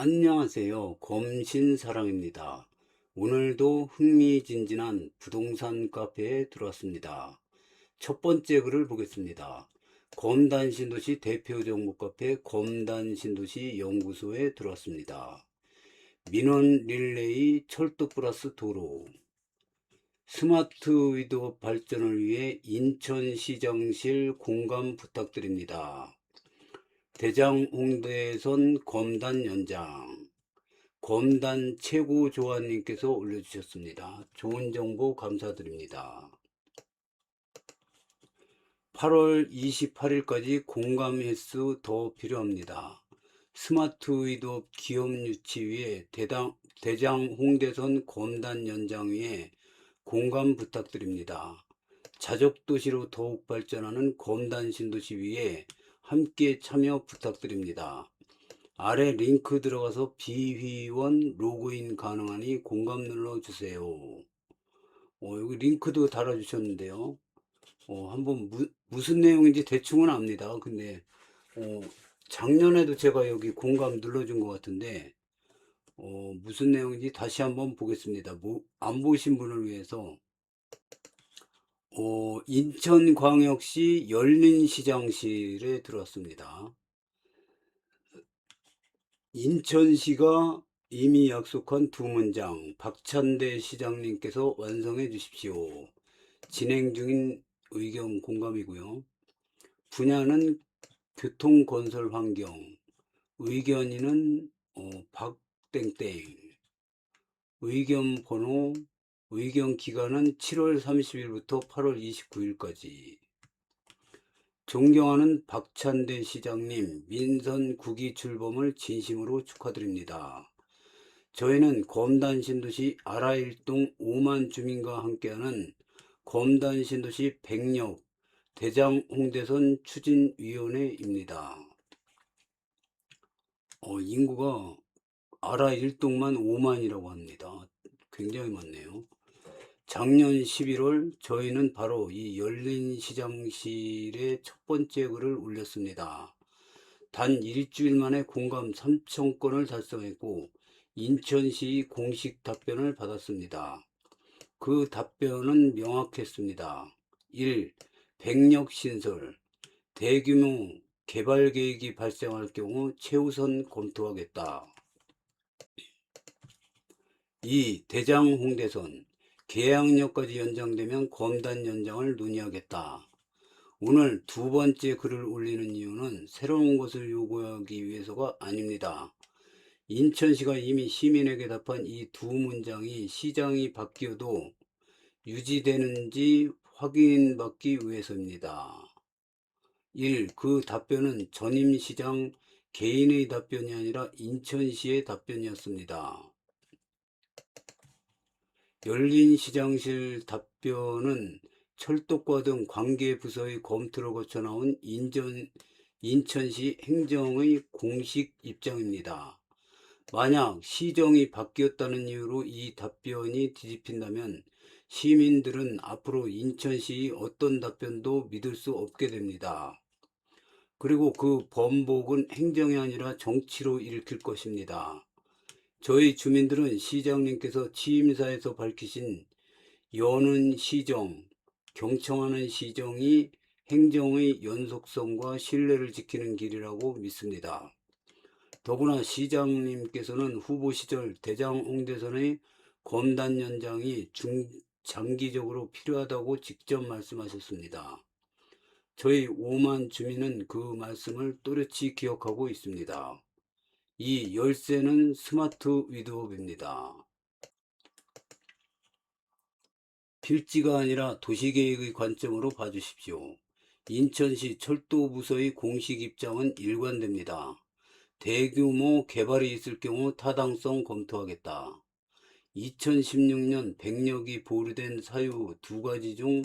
안녕하세요. 검신사랑입니다. 오늘도 흥미진진한 부동산 카페에 들어왔습니다. 첫 번째 글을 보겠습니다. 검단신도시 대표 정보 카페 검단신도시 연구소에 들어왔습니다. 민원 릴레이 철도 플러스 도로 스마트 위도 발전을 위해 인천시장실 공감 부탁드립니다. 대장 홍대선 검단 연장 검단 최고 조아님께서 올려주셨습니다. 좋은 정보 감사드립니다. 8월 28일까지 공감 횟수 더 필요합니다. 스마트 위도 기업 유치 위해 대장 홍대선 검단 연장 위에 공감 부탁드립니다. 자족도시로 더욱 발전하는 검단 신도시 위에 함께 참여 부탁드립니다. 아래 링크 들어가서 비회원 로그인 가능하니 공감 눌러주세요. 여기 링크도 달아주셨는데요. 한번 무슨 내용인지 대충은 압니다. 근데 작년에도 제가 여기 공감 눌러준 것 같은데 무슨 내용인지 다시 한번 보겠습니다. 안 보신 분을 위해서 인천광역시 열린시장실에 들어왔습니다. 인천시가 이미 약속한 두 문장 박찬대 시장님께서 완성해 주십시오. 진행 중인 의견 공감이고요. 분야는 교통건설환경, 의견인은 박땡땡, 의견 번호, 의견 기간은 7월 30일부터 8월 29일까지. 존경하는 박찬대 시장님, 민선 9기 출범을 진심으로 축하드립니다. 저희는 검단 신도시 아라일동 5만 주민과 함께하는 검단 신도시 백력 대장 홍대선 추진위원회입니다. 인구가 아라일동만 5만이라고 합니다. 굉장히 많네요. 작년 11월 저희는 바로 이 열린시장실에 첫 번째 글을 올렸습니다. 단 일주일 만에 공감 3,000건을 달성했고 인천시 공식 답변을 받았습니다. 그 답변은 명확했습니다. 1. 백력 신설, 대규모 개발 계획이 발생할 경우 최우선 검토하겠다. 2. 대장 홍대선, 계약력까지 연장되면 검단 연장을 논의하겠다. 오늘 두 번째 글을 올리는 이유는 새로운 것을 요구하기 위해서가 아닙니다. 인천시가 이미 시민에게 답한 이 두 문장이 시장이 바뀌어도 유지되는지 확인받기 위해서입니다. 1. 그 답변은 전임 시장 개인의 답변이 아니라 인천시의 답변이었습니다. 열린시장실 답변은 철도과 등 관계부서의 검토를 거쳐 나온 인천시 행정의 공식 입장입니다. 만약 시정이 바뀌었다는 이유로 이 답변이 뒤집힌다면 시민들은 앞으로 인천시의 어떤 답변도 믿을 수 없게 됩니다. 그리고 그 번복은 행정이 아니라 정치로 읽힐 것입니다. 저희 주민들은 시장님께서 취임사에서 밝히신 여는 시정, 경청하는 시정이 행정의 연속성과 신뢰를 지키는 길이라고 믿습니다. 더구나 시장님께서는 후보 시절 대장 홍대선의 검단 연장이 장기적으로 필요하다고 직접 말씀하셨습니다. 저희 5만 주민은 그 말씀을 또렷이 기억하고 있습니다. 이 열쇠는 스마트 위드업입니다. 필지가 아니라 도시계획의 관점으로 봐주십시오. 인천시 철도부서의 공식 입장은 일관됩니다. 대규모 개발이 있을 경우 타당성 검토하겠다. 2016년 백력이 보류된 사유 두 가지 중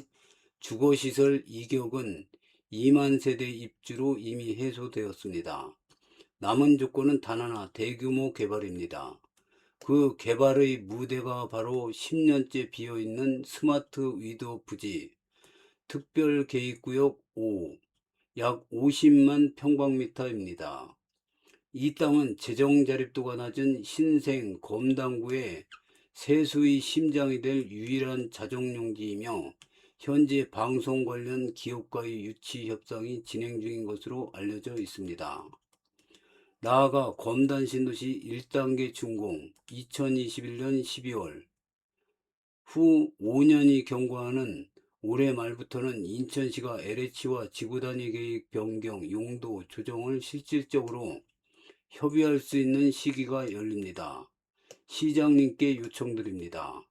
주거시설 이격은 2만 세대 입주로 이미 해소되었습니다. 남은 조건은 단 하나, 대규모 개발입니다. 그 개발의 무대가 바로 10년째 비어있는 스마트 위도 부지, 특별계획구역 5, 약 50만 평방미터입니다. 이 땅은 재정 자립도가 낮은 신생 검단구의 세수의 심장이 될 유일한 자정용지이며 현재 방송 관련 기업과의 유치 협상이 진행 중인 것으로 알려져 있습니다. 나아가 검단 신도시 1단계 준공 2021년 12월 후 5년이 경과하는 올해 말부터는 인천시가 LH와 지구단위 계획 변경 용도 조정을 실질적으로 협의할 수 있는 시기가 열립니다. 시장님께 요청드립니다.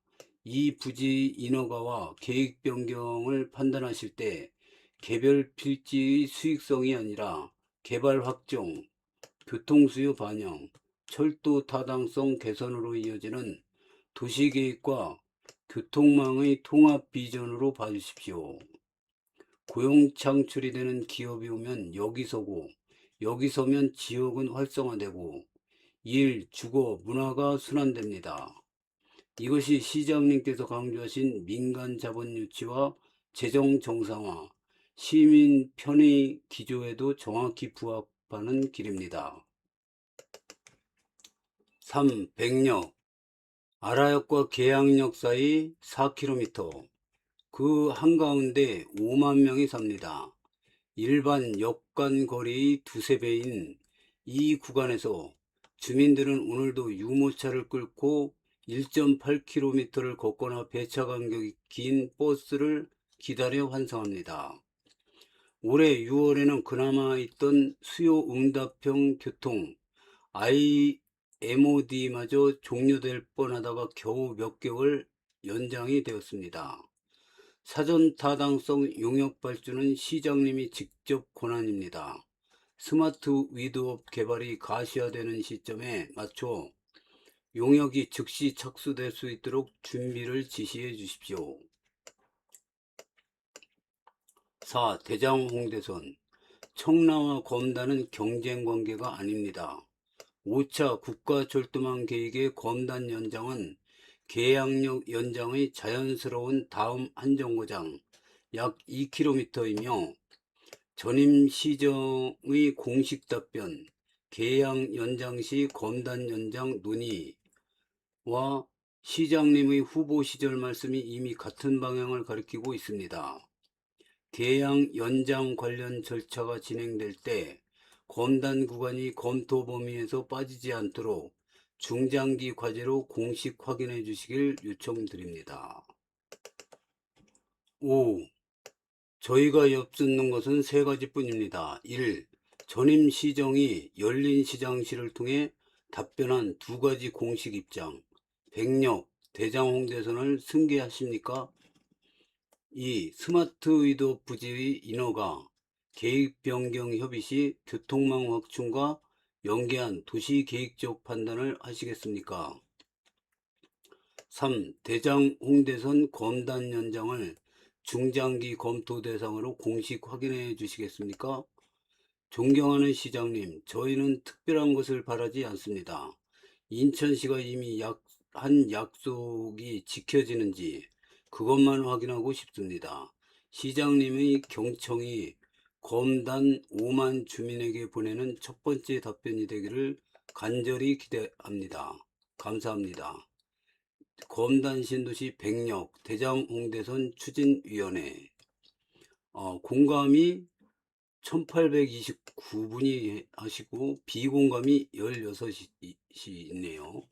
이 부지 인허가와 계획 변경을 판단하실 때 개별 필지의 수익성이 아니라 개발 확정, 교통수요 반영, 철도 타당성 개선으로 이어지는 도시계획과 교통망의 통합 비전으로 봐주십시오. 고용 창출이 되는 기업이 오면 여기 서고 여기 서면 지역은 활성화되고 일, 주거, 문화가 순환됩니다. 이것이 시장님께서 강조하신 민간 자본 유치와 재정 정상화, 시민 편의 기조에도 정확히 부합하는 길입니다. 3. 백역 아라역과 계양역 사이 4km 그 한가운데 5만 명이 삽니다. 일반 역간 거리의 두세 배인 이 구간에서 주민들은 오늘도 유모차를 끌고 1.8km를 걷거나 배차 간격이 긴 버스를 기다려 환승합니다. 올해 6월에는 그나마 있던 수요 응답형 교통 IMOD마저 종료될 뻔하다가 겨우 몇 개월 연장이 되었습니다. 사전 타당성 용역 발주는 시장님이 직접 권한입니다. 스마트 위드업 개발이 가시화되는 시점에 맞춰 용역이 즉시 착수될 수 있도록 준비를 지시해 주십시오. 4. 대장 홍대선 청라와 검단은 경쟁 관계가 아닙니다. 5차 국가철도망 계획의 검단 연장은 계양역 연장의 자연스러운 다음 한정거장 약 2km이며 전임 시정의 공식 답변 계양 연장 시 검단 연장 논의와 시장님의 후보 시절 말씀이 이미 같은 방향을 가리키고 있습니다. 계양 연장 관련 절차가 진행될 때 검단 구간이 검토 범위에서 빠지지 않도록 중장기 과제로 공식 확인해 주시길 요청드립니다. 5. 저희가 엿듣는 것은 세 가지뿐입니다. 1. 전임 시정이 열린 시장실을 통해 답변한 두 가지 공식 입장. 백역, 대장 홍대선을 승계하십니까? 2. 스마트 위도 부지의 인허가, 계획 변경 협의 시 교통망 확충과 연계한 도시 계획적 판단을 하시겠습니까? 3. 대장 홍대선 검단 연장을 중장기 검토 대상으로 공식 확인해 주시겠습니까? 존경하는 시장님, 저희는 특별한 것을 바라지 않습니다. 인천시가 이미 한 약속이 지켜지는지 그것만 확인하고 싶습니다. 시장님의 경청이 검단 5만 주민에게 보내는 첫 번째 답변이 되기를 간절히 기대합니다. 감사합니다. 검단 신도시 백역 대장 홍대선 추진위원회 공감이 1829분이 하시고 비공감이 16이 있네요.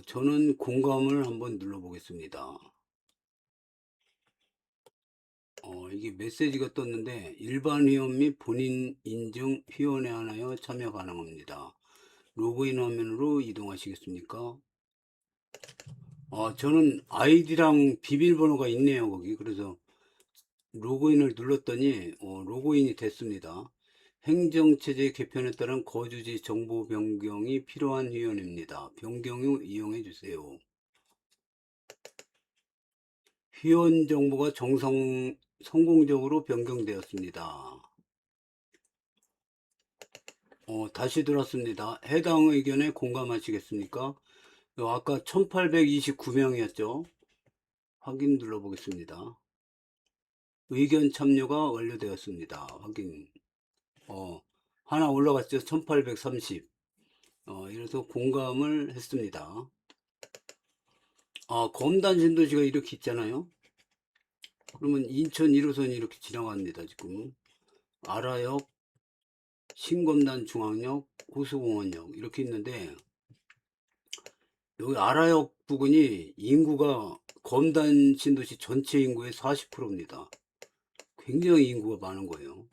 저는 공감을 한번 눌러보겠습니다. 이게 메시지가 떴는데 일반 회원 및 본인 인증 회원에 하나여 참여 가능합니다. 로그인 화면으로 이동하시겠습니까? 저는 아이디랑 비밀번호가 있네요, 거기. 그래서 로그인을 눌렀더니 로그인이 됐습니다. 행정체제 개편에 따른 거주지 정보 변경이 필요한 회원입니다. 변경 후 이용해 주세요. 회원 정보가 성공적으로 변경되었습니다. 다시 들었습니다. 해당 의견에 공감하시겠습니까? 아까 1829명이었죠. 확인 눌러보겠습니다. 의견 참여가 완료되었습니다. 확인. 하나 올라갔죠. 1830. 이래서 공감을 했습니다. 검단 신도시가 이렇게 있잖아요. 그러면 인천 1호선이 이렇게 지나갑니다. 지금 아라역, 신검단 중앙역, 호수공원역 이렇게 있는데, 여기 아라역 부근이 인구가 검단 신도시 전체 인구의 40%입니다. 굉장히 인구가 많은 거예요.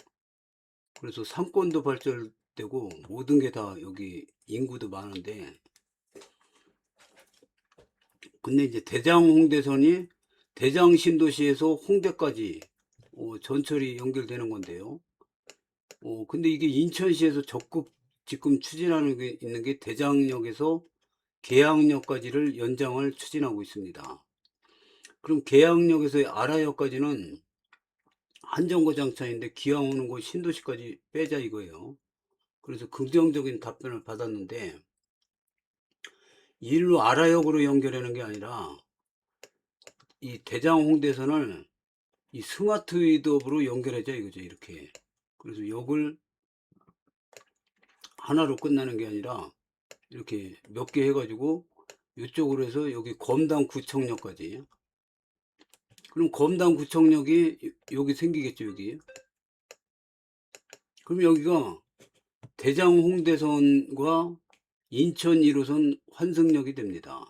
그래서 상권도 발전되고 모든 게 다 여기 인구도 많은데, 근데 이제 대장 홍대선이 대장 신도시에서 홍대까지 전철이 연결되는 건데요. 근데 이게 인천시에서 적극 지금 추진하는 게 있는 게 대장역에서 계양역까지를 연장을 추진하고 있습니다. 그럼 계양역에서 아라역까지는 한정거장차인데 기왕 오는 곳 신도시까지 빼자 이거예요. 그래서 긍정적인 답변을 받았는데, 일로 아라역으로 연결하는 게 아니라 이 대장 홍대선을 이 스마트 위드업으로 연결하자 이거죠. 이렇게. 그래서 역을 하나로 끝나는 게 아니라 이렇게 몇 개 해가지고 이쪽으로 해서 여기 검담구청역까지. 그럼 검담구청역이 여기 생기겠죠. 여기. 그럼 여기가 대장 홍대선과 인천 1호선 환승역이 됩니다.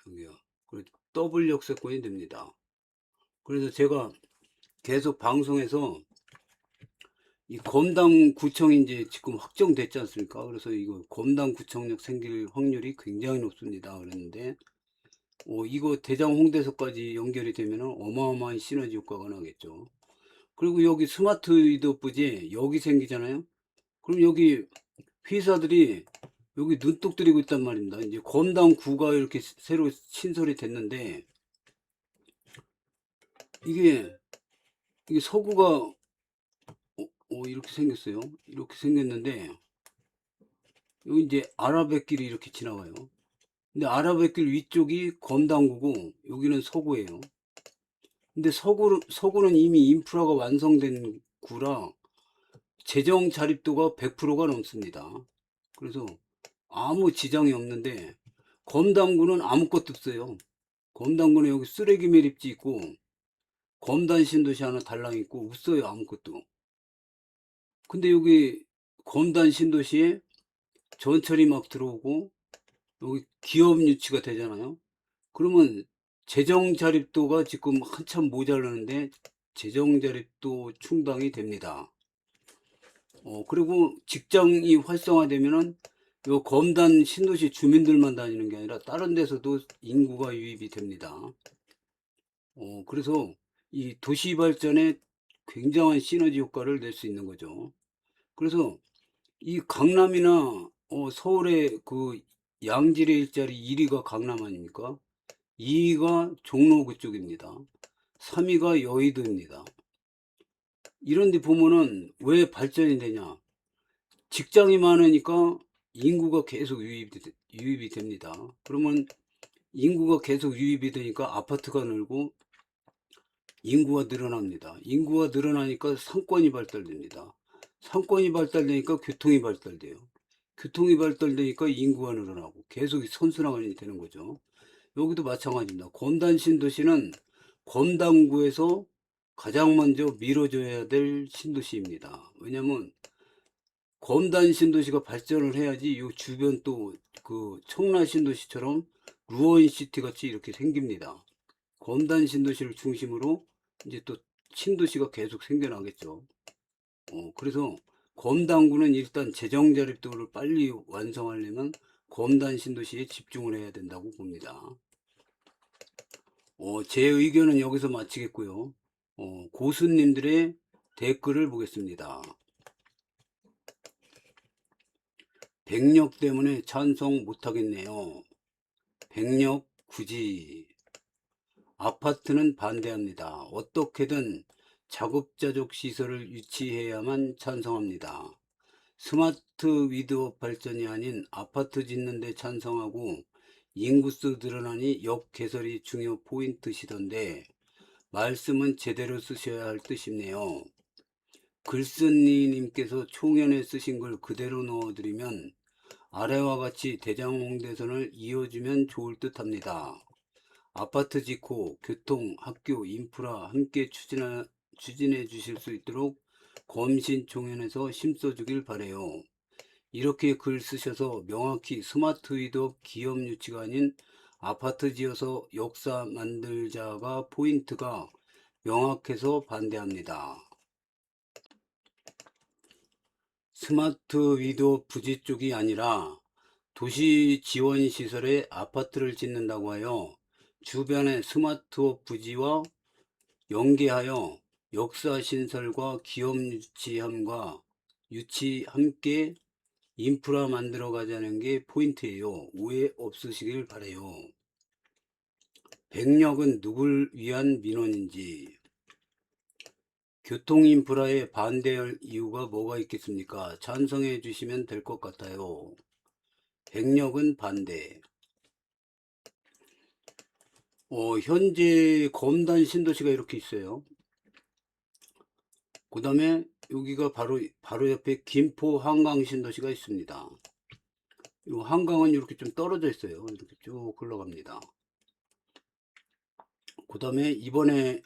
여기요. 그리고 더블 역세권이 됩니다. 그래서 제가 계속 방송에서 이 검담구청이 이제 지금 확정됐지 않습니까? 그래서 이거 검담구청역 생길 확률이 굉장히 높습니다. 그랬는데, 이거 대장 홍대서까지 연결이 되면 어마어마한 시너지 효과가 나겠죠. 그리고 여기 스마트 위드업부지 여기 생기잖아요. 그럼 여기 회사들이 여기 눈독 들이고 있단 말입니다. 이제 검담구가 이렇게 새로 신설이 됐는데, 이게 서구가 이렇게 생겼어요. 이렇게 생겼는데, 여기 이제 아라뱃길이 이렇게 지나가요. 근데 아라뱃길 위쪽이 검담구고 여기는 서구예요. 근데 서구는 이미 인프라가 완성된 구라 재정 자립도가 100%가 넘습니다. 그래서 아무 지장이 없는데, 검담구는 아무것도 없어요. 검담구는 여기 쓰레기 매립지 있고 검단 신도시 하나 달랑 있고 없어요. 아무것도. 근데 여기 검단 신도시에 전철이 막 들어오고 여기 기업 유치가 되잖아요. 그러면 재정 자립도가 지금 한참 모자라는데 재정 자립도 충당이 됩니다. 그리고 직장이 활성화되면은 요 검단 신도시 주민들만 다니는 게 아니라 다른 데서도 인구가 유입이 됩니다. 그래서 이 도시 발전에 굉장한 시너지 효과를 낼 수 있는 거죠. 그래서 이 강남이나 서울의 그 양질의 일자리 1위가 강남 아닙니까? 2위가 종로 그쪽입니다. 3위가 여의도입니다. 이런 데 보면은 왜 발전이 되냐? 직장이 많으니까 인구가 계속 유입이 됩니다. 그러면 인구가 계속 유입이 되니까 아파트가 늘고 인구가 늘어납니다. 인구가 늘어나니까 상권이 발달됩니다. 상권이 발달되니까 교통이 발달돼요. 교통이 발달되니까 인구가 늘어나고 계속 선순환이 되는 거죠. 여기도 마찬가지입니다. 검단 신도시는 검단구에서 가장 먼저 밀어줘야 될 신도시입니다. 왜냐면 검단 신도시가 발전을 해야지 이 주변 또 그 청라 신도시처럼 루원시티 같이 이렇게 생깁니다. 검단 신도시를 중심으로 이제 또 신도시가 계속 생겨나겠죠. 그래서 검단구는 일단 재정 자립도를 빨리 완성하려면 검단 신도시에 집중을 해야 된다고 봅니다. 제 의견은 여기서 마치겠고요. 고수님들의 댓글을 보겠습니다. 백력 때문에 찬성 못하겠네요. 백력 굳이. 아파트는 반대합니다. 어떻게든 자급자족 시설을 유치해야만 찬성합니다. 스마트 위드업 발전이 아닌 아파트 짓는 데 찬성하고 인구수 늘어나니 역 개설이 중요 포인트시던데 말씀은 제대로 쓰셔야 할 듯 싶네요. 글쓴이님께서 총연에 쓰신 걸 그대로 넣어드리면 아래와 같이 대장홍대선을 이어주면 좋을 듯 합니다. 아파트 짓고 교통, 학교, 인프라 함께 추진해 주실 수 있도록 검신총연에서 힘써주길 바래요. 이렇게 글 쓰셔서 명확히 스마트 위드업 기업 유치가 아닌 아파트 지어서 역사 만들자가 포인트가 명확해서 반대합니다. 스마트 위드업 부지 쪽이 아니라 도시 지원 시설에 아파트를 짓는다고 하여 주변의 스마트업 부지와 연계하여 역사 신설과 기업 유치 함께 인프라 만들어 가자는 게 포인트예요. 오해 없으시길 바래요. 백력은 누굴 위한 민원인지, 교통 인프라에 반대할 이유가 뭐가 있겠습니까? 찬성해 주시면 될 것 같아요. 백력은 반대. 현재 검단 신도시가 이렇게 있어요. 그 다음에 여기가 바로 옆에 김포 한강 신도시가 있습니다. 이 한강은 이렇게 좀 떨어져 있어요. 이렇게 쭉 흘러갑니다. 그 다음에 이번에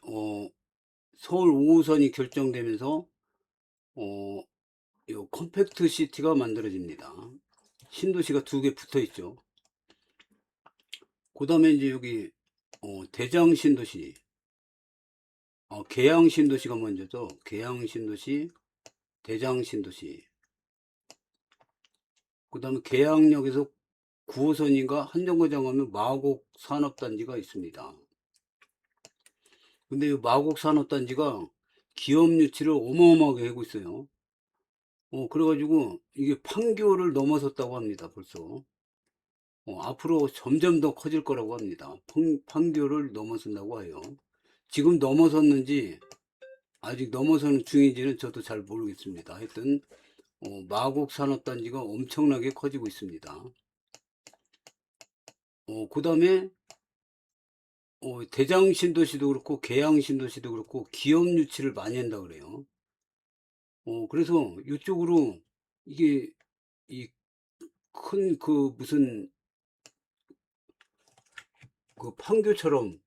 서울 5호선이 결정되면서 이 컴팩트 시티가 만들어집니다. 신도시가 두 개 붙어 있죠. 그 다음에 이제 여기 대장 신도시, 계양 신도시가 먼저죠. 계양 신도시, 대장 신도시. 그 다음에 계양역에서 9호선인가 한정거장 가면 마곡 산업단지가 있습니다. 근데 이 마곡 산업단지가 기업 유치를 어마어마하게 하고 있어요. 그래가지고 이게 판교를 넘어섰다고 합니다. 벌써. 앞으로 점점 더 커질 거라고 합니다. 판교를 넘어선다고 해요. 지금 넘어섰는지 아직 넘어서는 중인지는 저도 잘 모르겠습니다. 하여튼 마곡 산업단지가 엄청나게 커지고 있습니다. 그 다음에 대장 신도시도 그렇고 계양 신도시도 그렇고 기업 유치를 많이 한다 그래요. 그래서 이쪽으로 이게 이 큰 그 무슨 그 판교처럼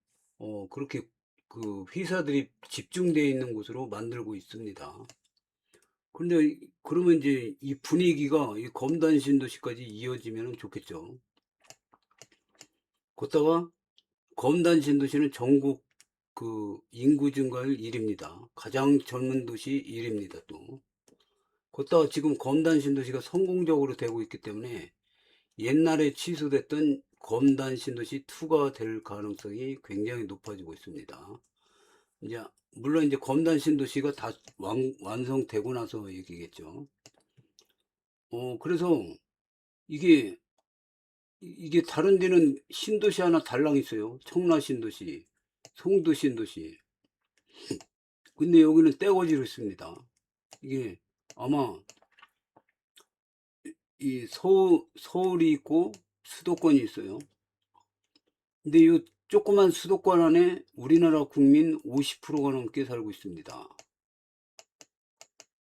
그렇게 그 회사들이 집중되어 있는 곳으로 만들고 있습니다. 근데 그러면 이제 이 분위기가 이 검단 신도시까지 이어지면 좋겠죠. 거기다가 검단 신도시는 전국 그 인구 증가율 1위입니다. 가장 젊은 도시 1위입니다. 또 거기다가 지금 검단 신도시가 성공적으로 되고 있기 때문에 옛날에 취소됐던 검단 신도시 2가 될 가능성이 굉장히 높아지고 있습니다. 이제 물론 이제 검단 신도시가 다 완성되고 나서 얘기겠죠. 그래서 이게 다른 데는 신도시 하나 달랑 있어요. 청라 신도시, 송도 신도시. 근데 여기는 떼거지로 있습니다. 이게 아마 이 서울이 있고 수도권이 있어요. 근데 이 조그만 수도권 안에 우리나라 국민 50%가 넘게 살고 있습니다.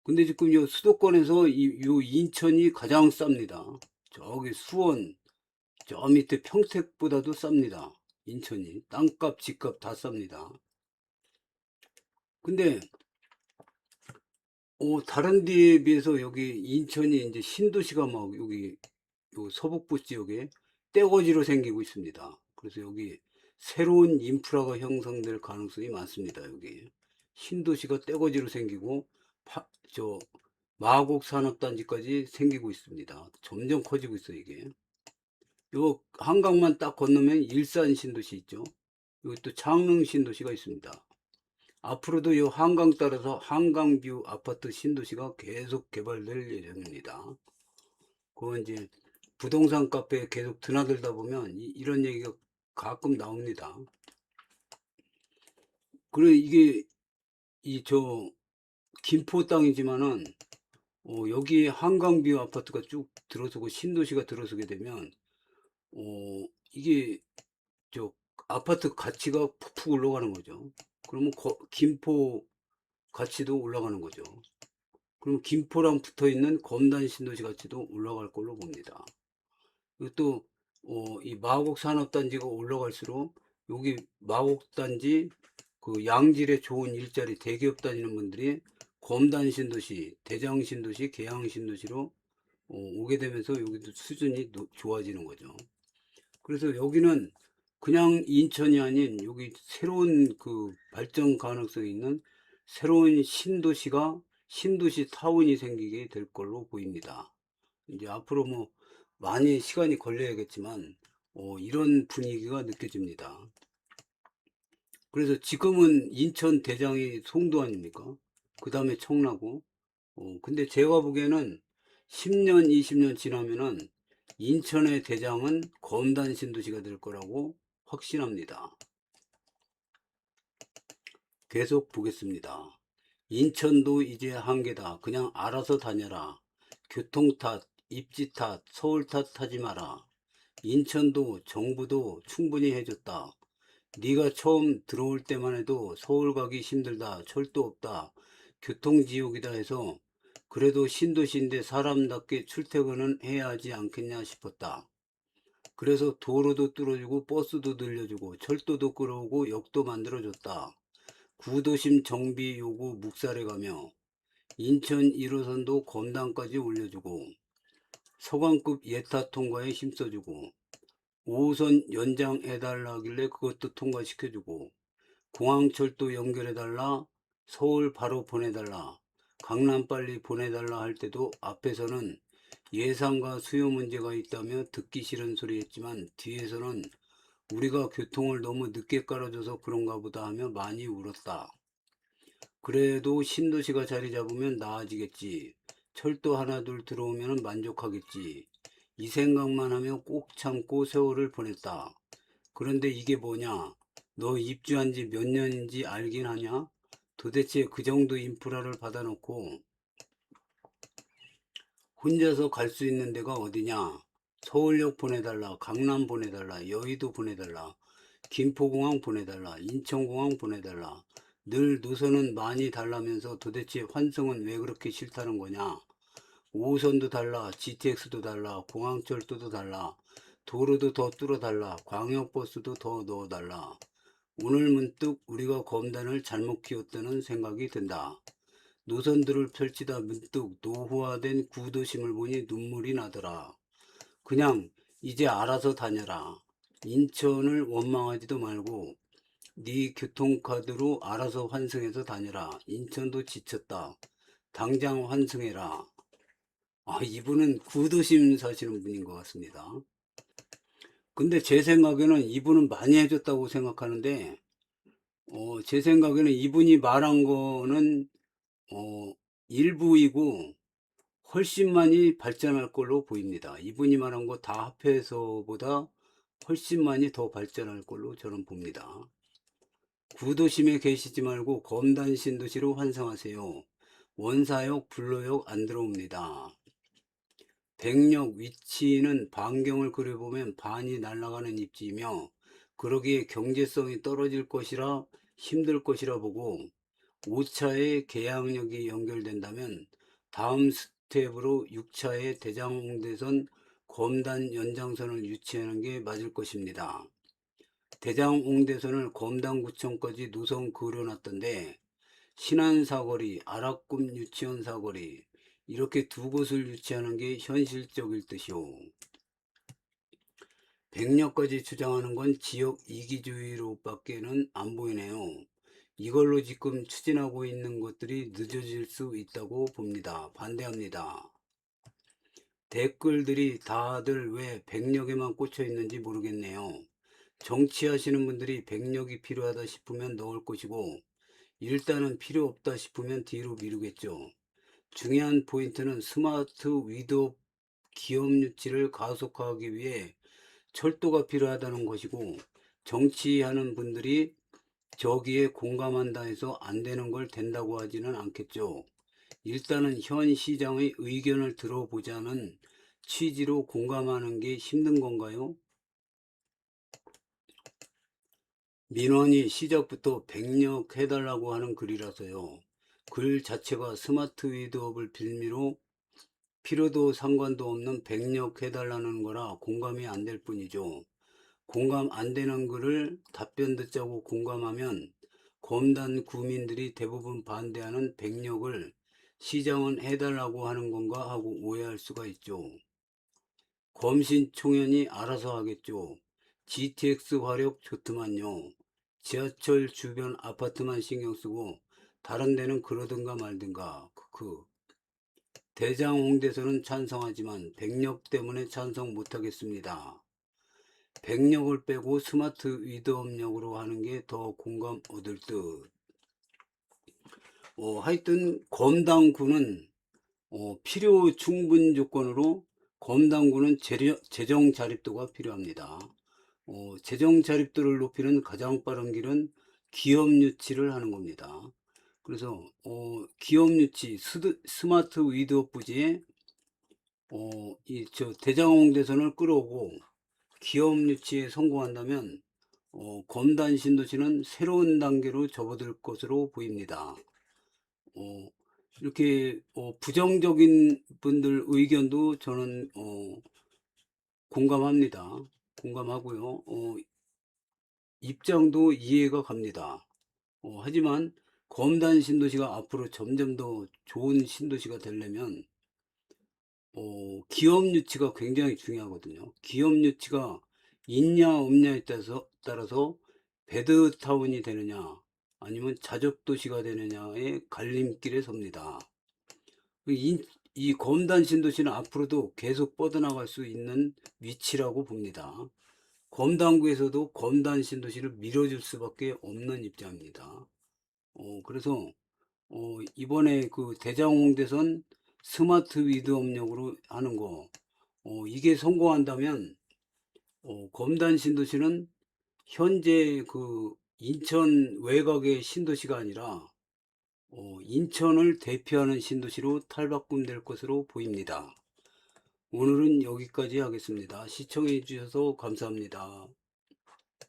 근데 지금 이 수도권에서 요 인천이 가장 쌉니다. 저기 수원, 저 밑에 평택보다도 쌉니다. 인천이. 땅값, 집값 다 쌉니다. 근데 다른 데에 비해서 여기 인천이 이제 신도시가 막 여기 요 서북부 지역에 떼거지로 생기고 있습니다. 그래서 여기 새로운 인프라가 형성될 가능성이 많습니다. 여기 신도시가 떼거지로 생기고 저 마곡 산업단지까지 생기고 있습니다. 점점 커지고 있어요. 이게 요 한강만 딱 건너면 일산 신도시 있죠. 여기 또 창릉 신도시가 있습니다. 앞으로도 이 한강 따라서 한강뷰 아파트 신도시가 계속 개발될 예정입니다. 그건 이제 부동산 카페에 계속 드나들다 보면 이런 얘기가 가끔 나옵니다. 그래 이게 이 저 김포 땅이지만은 여기에 한강뷰 아파트가 쭉 들어서고 신도시가 들어서게 되면 이게 저 아파트 가치가 푹푹 올라가는 거죠. 그러면 김포 가치도 올라가는 거죠. 그럼 김포랑 붙어 있는 검단 신도시 가치도 올라갈 걸로 봅니다. 그리고 또, 이 마곡 산업단지가 올라갈수록 여기 마곡 단지 그 양질의 좋은 일자리 대기업 다니는 분들이 검단 신도시, 대장 신도시, 계양 신도시로 오게 되면서 여기도 수준이 좋아지는 거죠. 그래서 여기는 그냥 인천이 아닌 여기 새로운 그 발전 가능성이 있는 새로운 신도시 타운이 생기게 될 걸로 보입니다. 이제 앞으로 뭐 많이 시간이 걸려야겠지만 이런 분위기가 느껴집니다. 그래서 지금은 인천 대장이 송도 아닙니까? 그 다음에 청라고. 근데 제가 보기에는 10년, 20년 지나면은 인천의 대장은 검단 신도시가 될 거라고 확신합니다. 계속 보겠습니다. 인천도 이제 한계다. 그냥 알아서 다녀라. 교통 탓, 입지 탓, 서울 탓하지 마라. 인천도 정부도 충분히 해줬다. 네가 처음 들어올 때만 해도 서울 가기 힘들다. 철도 없다. 교통지옥이다 해서 그래도 신도시인데 사람답게 출퇴근은 해야 하지 않겠냐 싶었다. 그래서 도로도 뚫어주고 버스도 늘려주고 철도도 끌어오고 역도 만들어줬다. 구도심 정비 요구 묵살해 가며 인천 1호선도 검단까지 올려주고 서강급 예타 통과에 힘써주고 5호선 연장해달라 하길래 그것도 통과시켜주고 공항철도 연결해달라 서울 바로 보내달라 강남 빨리 보내달라 할 때도 앞에서는 예산과 수요 문제가 있다며 듣기 싫은 소리 했지만 뒤에서는 우리가 교통을 너무 늦게 깔아줘서 그런가 보다 하며 많이 울었다. 그래도 신도시가 자리 잡으면 나아지겠지. 철도 하나 둘 들어오면 만족하겠지. 이 생각만 하며 꼭 참고 세월을 보냈다. 그런데 이게 뭐냐? 너 입주한 지 몇 년인지 알긴 하냐? 도대체 그 정도 인프라를 받아놓고 혼자서 갈 수 있는 데가 어디냐? 서울역 보내달라, 강남 보내달라, 여의도 보내달라, 김포공항 보내달라, 인천공항 보내달라. 늘 노선은 많이 달라면서 도대체 환승은 왜 그렇게 싫다는 거냐? 5호선도 달라, GTX도 달라, 공항철도도 달라, 도로도 더 뚫어달라, 광역버스도 더 넣어달라. 오늘 문득 우리가 검단을 잘못 키웠다는 생각이 든다. 노선들을 펼치다 문득 노후화된 구도심을 보니 눈물이 나더라. 그냥 이제 알아서 다녀라. 인천을 원망하지도 말고 네 교통카드로 알아서 환승해서 다녀라. 인천도 지쳤다. 당장 환승해라. 이분은 구도심 사시는 분인 것 같습니다. 근데 제 생각에는 이분은 많이 해줬다고 생각하는데, 제 생각에는 이분이 말한 거는, 일부이고, 훨씬 많이 발전할 걸로 보입니다. 이분이 말한 거 다 합해서보다 훨씬 많이 더 발전할 걸로 저는 봅니다. 구도심에 계시지 말고 검단 신도시로 환승하세요. 원사역, 불로역 안 들어옵니다. 백력 위치는 반경을 그려보면 반이 날아가는 입지이며 그러기에 경제성이 떨어질 것이라 힘들 것이라 보고 5차에 계양역이 연결된다면 다음 스텝으로 6차에 대장홍대선 검단 연장선을 유치하는 게 맞을 것입니다. 대장홍대선을 검단구청까지 노선 그려놨던데 신안사거리, 아라꿈 유치원 사거리 이렇게 두 곳을 유치하는 게 현실적일 듯이오. 백년까지 주장하는 건 지역 이기주의로밖에는 안 보이네요. 이걸로 지금 추진하고 있는 것들이 늦어질 수 있다고 봅니다. 반대합니다. 댓글들이 다들 왜 백력에만 꽂혀 있는지 모르겠네요. 정치하시는 분들이 백력이 필요하다 싶으면 넣을 것이고 일단은 필요 없다 싶으면 뒤로 미루겠죠. 중요한 포인트는 스마트 위드업 기업 유치를 가속화하기 위해 철도가 필요하다는 것이고 정치하는 분들이 저기에 공감한다 해서 안 되는 걸 된다고 하지는 않겠죠. 일단은 현 시장의 의견을 들어보자는 취지로 공감하는 게 힘든 건가요? 민원이 시작부터 백력 해달라고 하는 글이라서요. 글 자체가 스마트 위드업을 빌미로 필요도 상관도 없는 백력해달라는 거라 공감이 안 될 뿐이죠. 공감 안 되는 글을 답변 듣자고 공감하면 검단 구민들이 대부분 반대하는 백력을 시장은 해달라고 하는 건가 하고 오해할 수가 있죠. 검신총연이 알아서 하겠죠. GTX 화력 좋더만요. 지하철 주변 아파트만 신경 쓰고 다른 데는 그러든가 말든가. 대장 홍대서는 찬성하지만 백력 때문에 찬성 못하겠습니다. 백력을 빼고 스마트 위드업력으로 하는 게 더 공감 얻을 듯. 하여튼 검당구는 필요 충분 조건으로 검당구는 재정 자립도가 필요합니다. 재정 자립도를 높이는 가장 빠른 길은 기업 유치를 하는 겁니다. 그래서 기업 유치 스마트 위드업 부지에 저 대장홍대선을 끌어오고 기업 유치에 성공한다면 검단 신도시는 새로운 단계로 접어들 것으로 보입니다. 어, 이렇게 부정적인 분들 의견도 저는 공감합니다. 공감하고요. 입장도 이해가 갑니다. 하지만 검단 신도시가 앞으로 점점 더 좋은 신도시가 되려면 기업 유치가 굉장히 중요하거든요. 기업 유치가 있냐 없냐에 따라서 배드타운이 되느냐 아니면 자족도시가 되느냐의 갈림길에 섭니다. 이 검단 신도시는 앞으로도 계속 뻗어나갈 수 있는 위치라고 봅니다. 검단구에서도 검단 신도시를 밀어줄 수밖에 없는 입장입니다. 그래서 이번에 그 대장홍대선 스마트 위드업력으로 하는 거 이게 성공한다면 검단 신도시는 현재 그 인천 외곽의 신도시가 아니라 인천을 대표하는 신도시로 탈바꿈될 것으로 보입니다. 오늘은 여기까지 하겠습니다. 시청해 주셔서 감사합니다.